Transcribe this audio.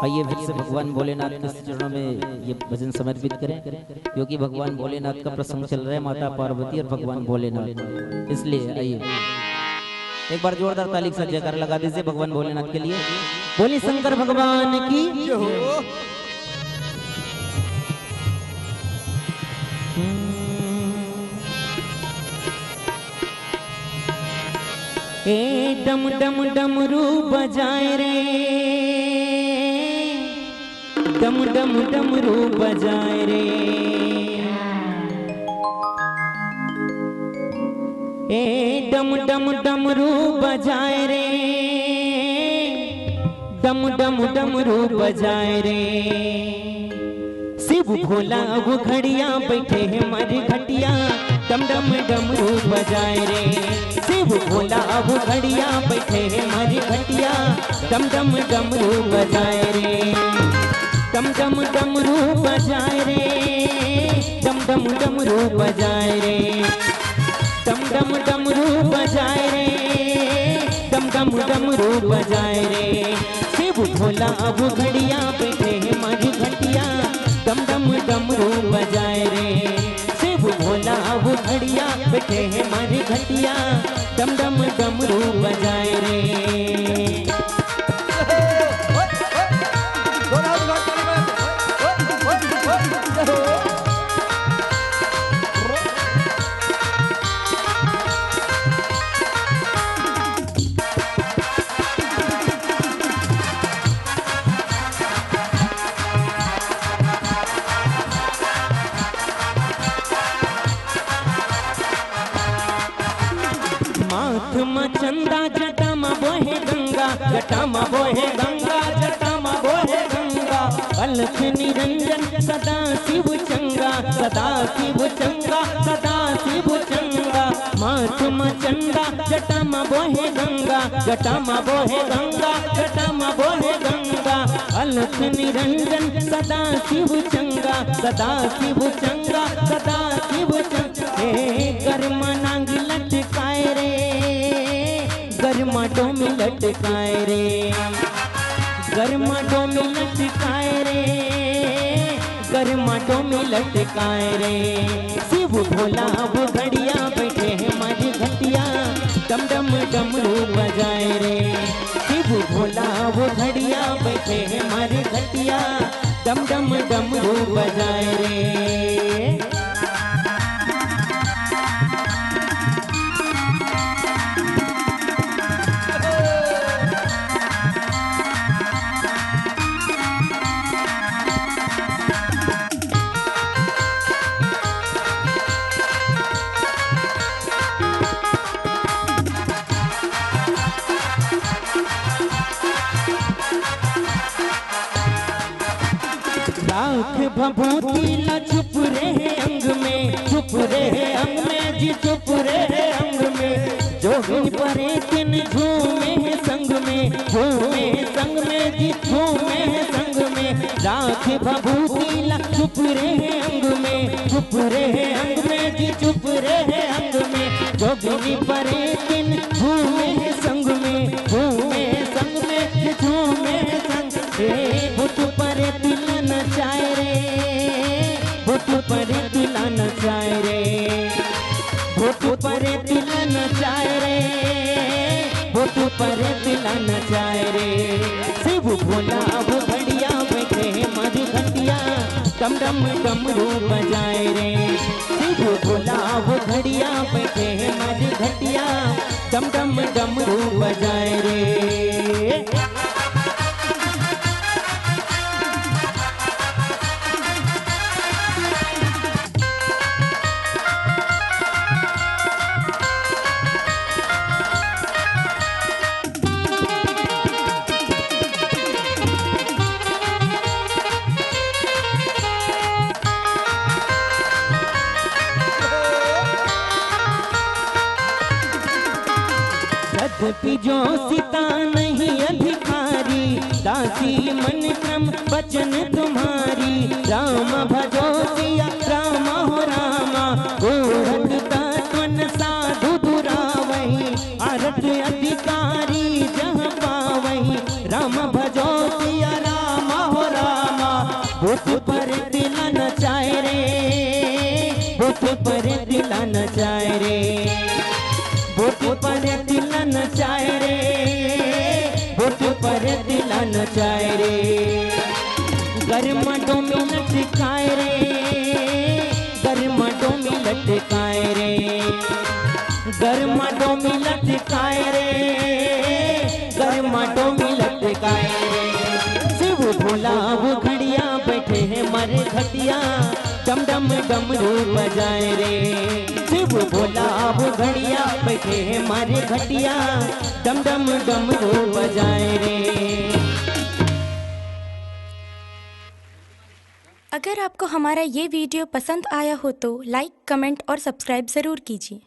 आइए फिर से भगवान भोलेनाथ के चरणों में ये भजन समर्पित करें, क्योंकि भगवान भोलेनाथ का प्रसंग चल रहा है, माता पार्वती और भगवान भोलेनाथ। इसलिए आइए एक बार जोरदार ताली से जयकार लगा दीजिए भगवान भोलेनाथ के लिए। बोली शंकर भगवान की। ए डम डम डमरू बजाए रे, डम डम डमरू बजाए रे, ए डम डम डमरू बजाए रे, डम डम डमरू बजाए रे। शिव भोला अब घड़िया बैठे हैं मारी घटिया, डम डम डमरू बजाए रे। शिव भोला अब घड़िया बैठे हैं मारी घटिया, डम डम डमरू बजाए रे, डम डम डमरू बजाए रे, डम डम डमरू बजाए रे, डम डम डमरू बजाए रे, डम डम डमरू बजाए रे। शिव भोला अब घड़िया बैठे हैं मारी घटिया, डम डम डमरू बजाए रे। शिव भोला अब घड़िया बैठे हैं मारी घटिया, डम डम डमरू बजाए रे। माथ में चंदा जटा में बोहे गंगा, जटा में बोहे गंगा, जटा में बोहे गंगा। अलख निरंजन सदा शिव चंगा, सदा शिव चंगा, सदा शिव चंगा। माथ में चंदा जटा में बोहे गंगा, जटा में बोहे गंगा, जटा में बोहे गंगा। अलख निरंजन सदा शिव चंगा, सदा शिव चंगा, सदा शिव चंगा। कर्म नांग लटकाए रे, गर्माटों में लटकाए रे, गर्माटों में लटकाए रे, गर्माटों में लटकाए रे। शिव भोला अब घड़िया बैठे हैं मारी घटिया, डम डम डमरू बजाए रे। शिव भोला अब घड़िया बैठे हैं मारी घटिया, डम डम डमरू बजाए रे। लाख भभूति ला छुप रहे अंग में, छुप रहे अंग में जी, छुप रहे अंग में। जोगिन परे किन झूमे है संग में, झूमे संग में जी, झूमे है संग में। लाख भभूति ला छुप रहे अंग में, छुप रहे अंग में जी, छुप रहे अंग में। जोगिन परे किन झूमे है संग में, झूमे संग में जी, झूमे संग। भूत परे तिला नचाए रे, भूत परे तिला नचाए रे, भूत परे तिला नचाए रे, भूत परे तिला नचाए रे। शिव भोला अब घड़िया बैठे हैं मारी घटिया, डम डम डमरू बजाए रे। शिव भोला अब घड़िया बैठे हैं मारी घटिया, डम डम डमरू बजाए रे। की जो सीता नहीं अधिकारी, दासी मन क्रम बचन तुम्हारी। राम भजो सिया राम हो रामा, गोरख तत्वन साधु दुरावही। आरत अधिकारी जहाँ पावही, राम भजो सिया बुत पर दिला नचाए रे, बुत पर दिला नचाए रे, बुत पर दिला नचाए रे, बुत पर दिला नचाए रे। गरमाटों में लटकाए रे, गरमाटों में लटकाए रे, गरमाटों में लटकाए रे, गरमाटों में लटकाए रे। शिव भोला वो घड़िया बैठे हैं मरे घटिया, डम डम डमरू बजाए रे। शिव भोला वो घड़िया बैठे हैं मरे घटिया, डम डम डमरू बजाए रे। अगर आपको हमारा ये वीडियो पसंद आया हो तो लाइक, कमेंट और सब्सक्राइब ज़रूर कीजिए।